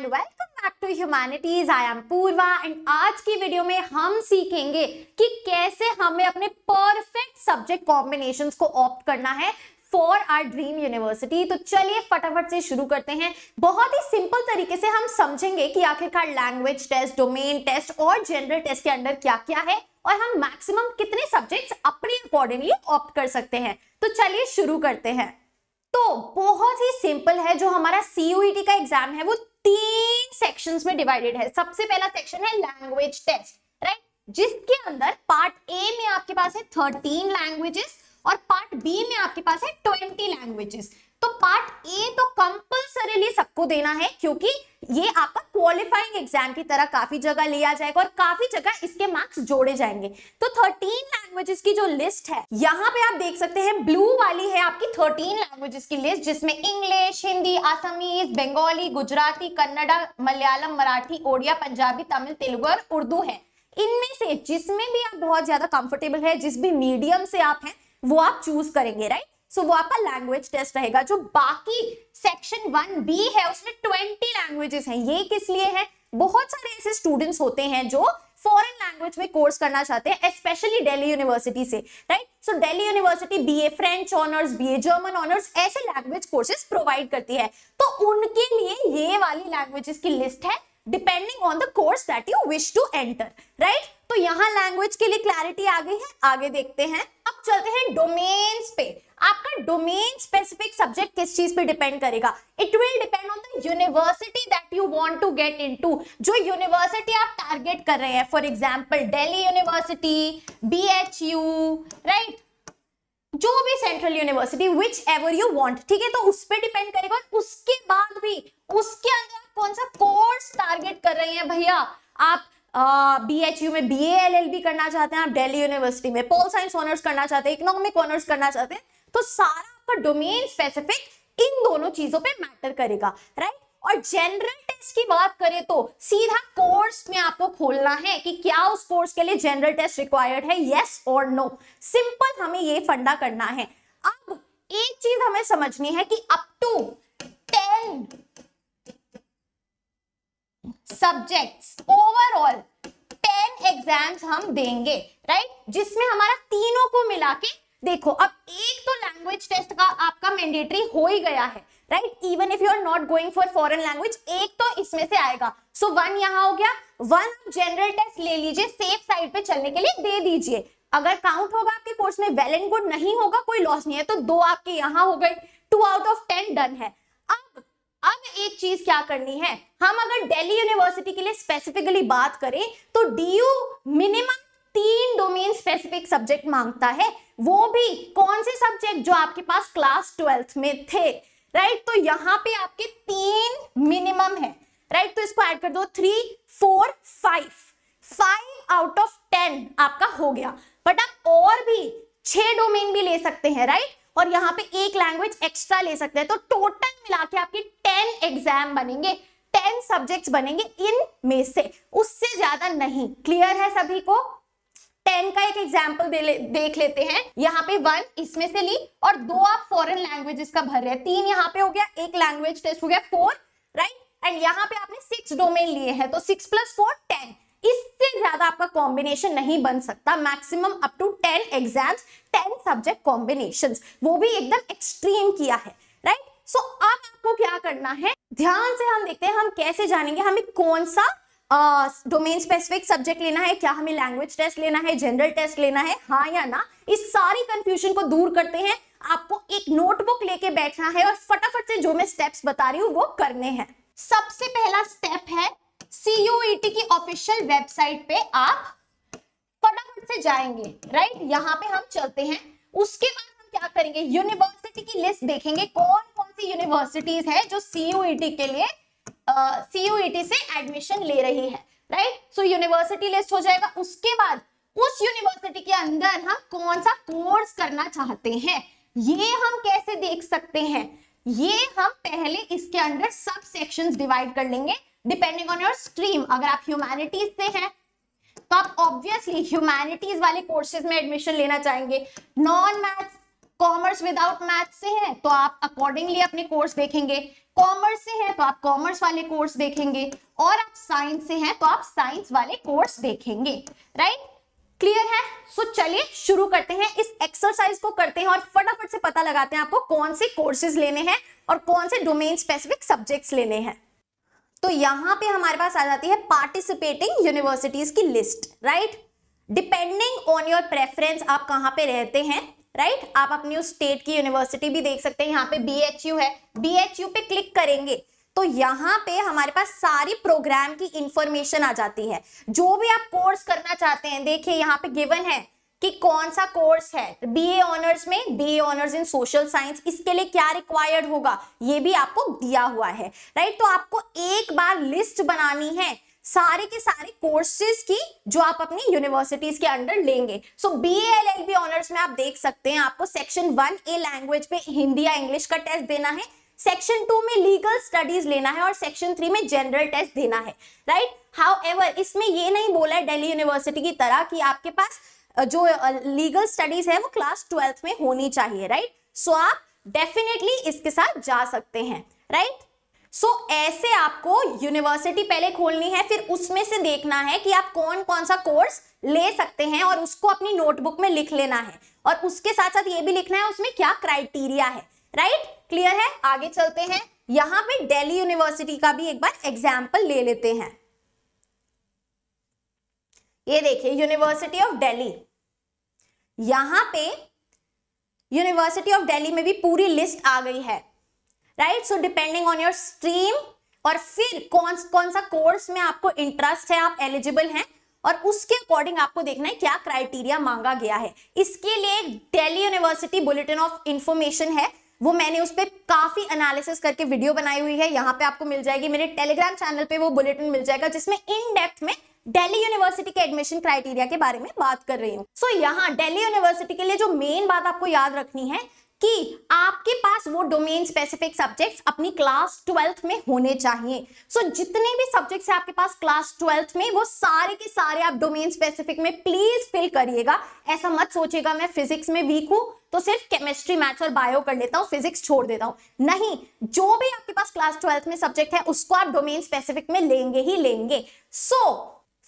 And welcome back to humanities. I am Purva and आज की video में हम सीखेंगे कि कैसे हमें अपने परफेक्ट सब्जेक्ट कॉम्बिनेशंस को ऑप्ट करना है फॉर आवर ड्रीम यूनिवर्सिटी। तो चलिए फटाफट से शुरू करते हैं। बहुत ही सिंपल तरीके से हम समझेंगे कि आखिरकार लैंग्वेज टेस्ट, डोमेन टेस्ट और जनरल टेस्ट के अंदर क्या क्या है और हम मैक्सिमम कितने सब्जेक्ट्स अपने अकॉर्डिंगली ऑप्ट कर सकते हैं। तो चलिए शुरू करते हैं। तो बहुत ही सिंपल है, जो हमारा CUET का एग्जाम है वो 3 सेक्शंस में डिवाइडेड है। सबसे पहला सेक्शन है लैंग्वेज टेस्ट, राइट, जिसके अंदर पार्ट ए में आपके पास है 13 लैंग्वेजेस और पार्ट बी में आपके पास है 20 लैंग्वेजेस। तो पार्ट ए तो कंपल्सरीली सबको देना है, क्योंकि ये आपका क्वालिफाइंग एग्जाम की तरह काफी जगह लिया जाएगा और काफी जगह इसके मार्क्स जोड़े जाएंगे। तो 13 लैंग्वेजेस की जो लिस्ट है यहाँ पे आप देख सकते हैं, ब्लू वाली है आपकी 13 लैंग्वेजेस की लिस्ट, जिसमें इंग्लिश, हिंदी, आसामीज, बंगाली, गुजराती, कन्नड़ा, मलयालम, मराठी, ओडिया, पंजाबी, तमिल, तेलुगु और उर्दू है। इनमें से जिसमें भी आप बहुत ज्यादा कंफर्टेबल है, जिस भी मीडियम से आप हैं वो आप चूज करेंगे, राइट। सो वो आपका लैंग्वेज टेस्ट रहेगा। जो बाकी सेक्शन 1B है उसमें 20 लैंग्वेजेस हैं। ये किस लिए है? बहुत सारे ऐसे स्टूडेंट्स होते हैं जो फॉरेन लैंग्वेज में कोर्स करना चाहते हैं, स्पेशली दिल्ली यूनिवर्सिटी से, right. So Delhi university BA French honours, BA German honours ऐसे लैंग्वेज कोर्सेज प्रोवाइड करती है। तो उनके लिए ये वाली लैंग्वेजेस की लिस्ट है, depending on the course that you wish to enter, right. तो यहाँ लैंग्वेज के लिए क्लैरिटी आ गई है। आगे देखते हैं। अब चलते हैं डोमेन्स पे। आपका डोमेन स्पेसिफिक सब्जेक्ट किस चीज पे डिपेंड करेगा? It will depend on the university that you want to get into. जो यूनिवर्सिटी आप टारगेट कर रहे हैं, for example Delhi university, BHU, right, जो भी central university, whichever you want, ठीक है। तो उस पे डिपेंड करेगा। उसके बाद भी उसके अंदर आप कौन सा कोर्स टारगेट कर रहे हैं भैया। आप BHU में BA LLB करना चाहते हैं, आप दिल्ली यूनिवर्सिटी में पॉल साइंस ऑनर्स करना चाहते हैं, इकोनॉमिक ऑनर्स करना चाहते हैं, तो सारा आपका डोमेन स्पेसिफिक इन दोनों चीजों पे मैटर करेगा, राइट। और जनरल टेस्ट की बात करें तो सीधा कोर्स में आपको खोलना है कि क्या उस कोर्स के लिए जनरल टेस्ट रिक्वायर्ड है, यस और नो। सिंपल हमें ये फंडा करना है। अब एक चीज हमें समझनी है कि up to 10 subjects overall 10 exams हम देंगे, राइट, जिसमें हमारा तीनों को मिला के देखो। अब एक तो लैंग्वेज टेस्ट का आपका मैंडेटरी हो ही गया है, right, even if you are not going for foreign language, एक तो इसमें से आएगा। सो 1 यहां हो गया। 1 जनरल टेस्ट ले लीजिए, सेफ साइड पे चलने के लिए दे दीजिए। अगर काउंट होगा आपके कोर्स में, वेल एंड गुड, नहीं होगा कोई लॉस नहीं है। तो 2 आपके यहां हो गए, 2 आउट ऑफ 10 डन है। अब एक चीज क्या करनी है, हम अगर दिल्ली यूनिवर्सिटी के लिए स्पेसिफिकली बात करें तो DU minimum 3 domain specific subject मांगता है। वो भी कौन से सब्जेक्ट? जो आपके पास क्लास 12th में थे, राइट। तो यहाँ पे आपके 3 मिनिमम है, राइट। तो इसको ऐड कर दो, 3, 4, 5 आउट ऑफ 10 आपका हो गया। बट आप और भी 6 डोमेन भी ले सकते हैं, राइट, और यहाँ पे एक लैंग्वेज एक्स्ट्रा ले सकते हैं। तो टोटल मिला के आपके 10 एग्जाम बनेंगे, 10 सब्जेक्ट्स बनेंगे इनमें से, उससे ज्यादा नहीं। क्लियर है सभी को? 10 का एक एग्जाम्पल देख लेते हैं। यहाँ पे 1 इसमें से ली और 2 आप फॉरेन लैंग्वेजेस का भर रहे हैं। 3 यहाँ पे हो गया, एक लैंग्वेज टेस्ट हो गया, 4, राइट। एंड यहाँ पे आपने 6 डोमेन लिए हैं, तो 6 + 4 10। इससे ज्यादा आपका कॉम्बिनेशन नहीं बन सकता। Maximum up to 10 exams, 10 subject combinations, वो भी एकदम एक्सट्रीम किया है, राइट। सो अब आपको क्या करना है, ध्यान से हम देखते हैं हम कैसे जानेंगे हमें कौन सा डोमेन स्पेसिफिक सब्जेक्ट लेना है, क्या हमें लैंग्वेज टेस्ट लेना है, जनरल टेस्ट लेना है, हाँ या ना। इस सारी कंफ्यूजन को दूर करते हैं। आपको एक नोटबुक लेके बैठना है और फटाफट से जो मैं स्टेप्स बता रही हूँ वो करने हैं। सबसे पहला स्टेप है, CUET की ऑफिशियल वेबसाइट पे आप फटाफट से जाएंगे, राइट। यहाँ पे हम चलते हैं। उसके बाद हम क्या करेंगे, यूनिवर्सिटी की लिस्ट देखेंगे, कौन कौन सी यूनिवर्सिटीज है जो CUET के लिए CUET से एडमिशन ले रही है, राइट। सो यूनिवर्सिटी लिस्ट हो जाएगा। उसके बाद उस यूनिवर्सिटी के अंदर हम कौन सा कोर्स करना चाहते हैं, ये हम कैसे देख सकते हैं? ये हम पहले इसके अंदर सब सेक्शंस डिवाइड कर लेंगे डिपेंडिंग ऑन योर स्ट्रीम। अगर आप ह्यूमैनिटीज से हैं तो आप ऑब्वियसली ह्यूमैनिटीज वाले कोर्सेज में एडमिशन लेना चाहेंगे। Non maths commerce without maths से है तो आप अकॉर्डिंगली अपने कोर्स देखेंगे, कॉमर्स से है तो आप कॉमर्स वाले कोर्स देखेंगे, और आप साइंस से हैं तो आप साइंस वाले कोर्स देखेंगे। राइट, क्लियर है? सो चलिए शुरू करते हैं, इस एक्सरसाइज को करते हैं और फटाफट से पता लगाते हैं आपको कौन से कोर्सेज लेने हैं और कौन से डोमेन स्पेसिफिक सब्जेक्ट्स लेने हैं। तो यहां पे हमारे पास आ जाती है पार्टिसिपेटिंग यूनिवर्सिटीज की list. Right, depending on your preference आप कहां पे रहते हैं, राइट, आप अपनी उस स्टेट की यूनिवर्सिटी भी देख सकते हैं। यहाँ पे BHU है, BHU पे क्लिक करेंगे तो यहाँ पे हमारे पास सारी प्रोग्राम की इंफॉर्मेशन आ जाती है। जो भी आप कोर्स करना चाहते हैं, देखिए यहाँ पे गिवन है कि कौन सा कोर्स है। BA ऑनर्स में BA honours in social science, इसके लिए क्या रिक्वायर्ड होगा ये भी आपको दिया हुआ है। राइट, तो आपको एक बार लिस्ट बनानी है सारे के सारे कोर्सेज की जो आप अपनी यूनिवर्सिटीज के अंडर लेंगे। सो BA LLB ऑनर्स में आप देख सकते हैं आपको सेक्शन 1A लैंग्वेज पे हिंदी या इंग्लिश का टेस्ट देना है, सेक्शन 2 में लीगल स्टडीज लेना है और सेक्शन 3 में जनरल टेस्ट देना है। राइट, हाउएवर इसमें ये नहीं बोला है दिल्ली यूनिवर्सिटी की तरह कि आपके पास जो लीगल स्टडीज है वो क्लास 12th में होनी चाहिए। राइट, सो आप डेफिनेटली इसके साथ जा सकते हैं। राइट, सो ऐसे आपको यूनिवर्सिटी पहले खोलनी है, फिर उसमें से देखना है कि आप कौन कौन सा कोर्स ले सकते हैं और उसको अपनी नोटबुक में लिख लेना है, और उसके साथ साथ ये भी लिखना है उसमें क्या क्राइटेरिया है। राइट, क्लियर है? आगे चलते हैं, यहां पे दिल्ली यूनिवर्सिटी का भी एक बार एग्जाम्पल ले लेते हैं। ये देखिए यूनिवर्सिटी ऑफ दिल्ली, यहां पे यूनिवर्सिटी ऑफ दिल्ली में भी पूरी लिस्ट आ गई है। Right, so depending on your stream और फिर कौन सा कोर्स में आपको इंटरेस्ट है, आप एलिजिबल हैं, और उसके अकॉर्डिंग आपको देखना है क्या क्राइटेरिया मांगा गया है। इसके लिए Delhi university bulletin of information है, वो मैंने उस पर काफी एनालिसिस करके वीडियो बनाई हुई है, यहाँ पे आपको मिल जाएगी, मेरे टेलीग्राम चैनल पे वो बुलेटिन मिल जाएगा जिसमें इन डेप्थ में दिल्ली यूनिवर्सिटी के एडमिशन क्राइटेरिया के बारे में बात कर रही हूँ। सो यहाँ दिल्ली यूनिवर्सिटी के लिए जो मेन बात आपको याद रखनी है कि आपके पास वो डोमेन स्पेसिफिक सब्जेक्ट्स अपनी क्लास 12th में होने चाहिए। सो जितने भी सब्जेक्ट्स है आपके पास क्लास 12th में, वो सारे के सारे आप डोमेन स्पेसिफिक में प्लीज फिल करिएगा। ऐसा मत सोचिएगा मैं फिजिक्स में वीक हूं तो सिर्फ केमिस्ट्री, मैथ्स और बायो कर लेता हूं, फिजिक्स छोड़ देता हूं। नहीं, जो भी आपके पास क्लास 12th में सब्जेक्ट है उसको आप डोमेन स्पेसिफिक में लेंगे ही लेंगे। सो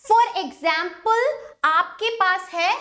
फॉर एग्जाम्पल आपके पास है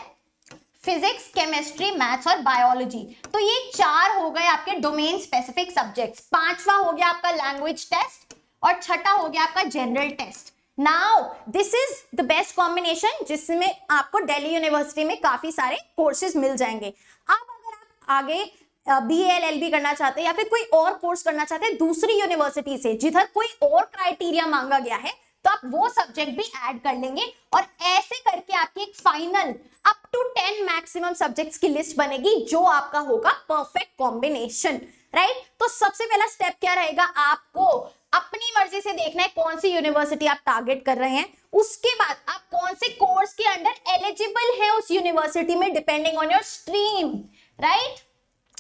फिजिक्स, केमिस्ट्री, मैथ्स और बायोलॉजी, तो ये 4 हो गए आपके डोमेन स्पेसिफिक सब्जेक्ट्स। 5वां हो गया आपका लैंग्वेज टेस्ट और 6ठा हो गया आपका general test. Now this is the best combination जिसमें आपको दिल्ली यूनिवर्सिटी में काफी सारे कोर्सेज मिल जाएंगे। अब अगर आप आगे BA LLB करना चाहते हैं या फिर कोई और कोर्स करना चाहते हैं दूसरी यूनिवर्सिटी से जिधर कोई और क्राइटेरिया मांगा गया है, तो आप वो सब्जेक्ट भी ऐड कर लेंगे और ऐसे करके आपकी एक final up to 10 maximum subjects की लिस्ट बनेगी जो आपका होगा परफेक्ट कॉम्बिनेशन। राइट, तो सबसे पहला स्टेप क्या रहेगा, आपको अपनी मर्जी से देखना है कौन सी यूनिवर्सिटी आप टारगेट कर रहे हैं। उसके बाद आप कौन से कोर्स के अंडर एलिजिबल है उस यूनिवर्सिटी में, depending on your stream. Right,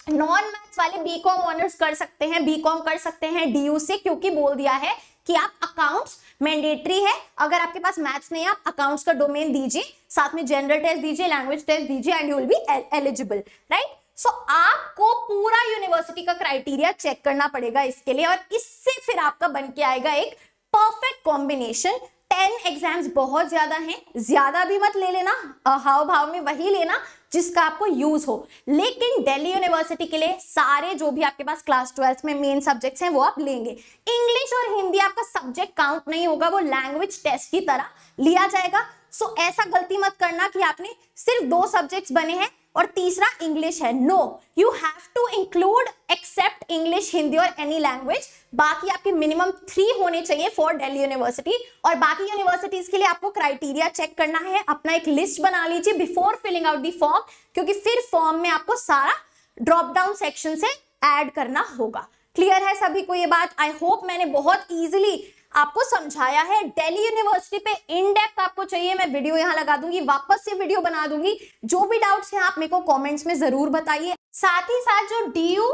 non maths वाले बीकॉम ऑनर्स कर सकते हैं, बीकॉम कर सकते हैं DU से, क्योंकि बोल दिया है कि आप अकाउंट्स मैंडेटरी है। अगर आपके पास मैथ्स नहीं है आप अकाउंट्स का डोमेन दीजिए, साथ में जनरल टेस्ट दीजिए, लैंग्वेज टेस्ट दीजिए and you will be eligible. Right, so आपको पूरा यूनिवर्सिटी का क्राइटेरिया चेक करना पड़ेगा इसके लिए, और इससे फिर आपका बन के आएगा एक परफेक्ट कॉम्बिनेशन। 10 एग्जाम्स बहुत ज्यादा हैं, ज्यादा भी मत ले लेना, हाव भाव में वही लेना जिसका आपको यूज हो। लेकिन दिल्ली यूनिवर्सिटी के लिए सारे जो भी आपके पास क्लास 12th में मेन सब्जेक्ट्स हैं वो आप लेंगे। इंग्लिश और हिंदी आपका सब्जेक्ट काउंट नहीं होगा, वो लैंग्वेज टेस्ट की तरह लिया जाएगा। सो ऐसा गलती मत करना कि आपने सिर्फ 2 सब्जेक्ट्स बने हैं और तीसरा इंग्लिश है। No, you have to include except English, Hindi और एनी लैंग्वेज। बाकी आपके मिनिमम 3 होने चाहिए फॉर दिल्ली यूनिवर्सिटी। और बाकी यूनिवर्सिटीज के लिए आपको क्राइटेरिया चेक करना है, अपना एक लिस्ट बना लीजिए before filling out the form, क्योंकि फिर फॉर्म में आपको सारा ड्रॉप डाउन सेक्शन से ऐड करना होगा। क्लियर है सभी को ये बात? आई होप मैंने बहुत इजीली आपको समझाया है। दिल्ली यूनिवर्सिटी पे इन डेप्थ आपको चाहिए, मैं वीडियो यहां लगा दूंगी, वापस से वीडियो बना दूंगी। जो भी डाउट्स हैं आप मेरे को कमेंट्स में जरूर बताइए। साथ ही साथ जो DU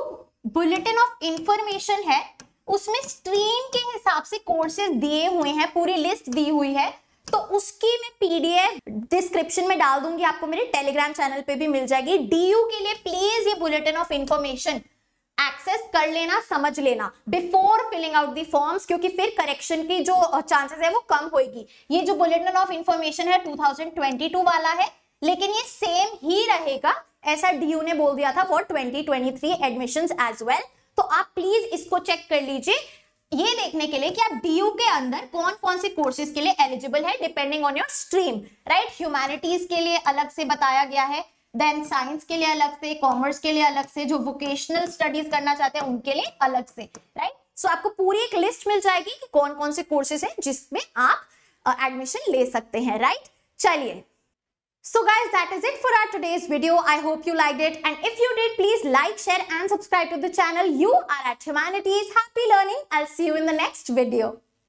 बुलेटिन ऑफ इंफॉर्मेशन है उसमें स्ट्रीम के हिसाब से कोर्सेज दिए हुए हैं, पूरी लिस्ट दी हुई है। तो उसकी मैं पीडीएफ डिस्क्रिप्शन में डाल दूंगी, आपको मेरे टेलीग्राम चैनल पे भी मिल जाएगी। डीयू के लिए प्लीज ये बुलेटिन ऑफ इंफॉर्मेशन एक्सेस कर लेना, समझ लेना before filling out the forms, क्योंकि फिर करेक्शन की जो चांसेस है वो कम होगी। ये जो बुलेटिन ऑफ इंफॉर्मेशन है 2022 वाला है, लेकिन ये सेम ही रहेगा, ऐसा डीयू ने बोल दिया था फॉर 2023 एडमिशंस एज वेल। तो आप प्लीज इसको चेक कर लीजिए ये देखने के लिए कि आप डीयू के अंदर कौन कौन से कोर्सेज के लिए एलिजिबल है depending on your stream, right. Humanities के लिए अलग से बताया गया है, देन साइंस के लिए अलग से, कॉमर्स के लिए अलग से, जो वोकेशनल स्टडीज करना चाहते हैं उनके लिए अलग से, राइट। सो आपको पूरी एक लिस्ट मिल जाएगी कि कौन कौन से कोर्सेज हैं जिसमें आप एडमिशन ले सकते हैं, राइट। चलिए, so guys, that is it for our today's video. I hope you liked it, and if you did, please like, share and subscribe to the channel. You are at Humanities. Happy learning. I'll see you in the next video.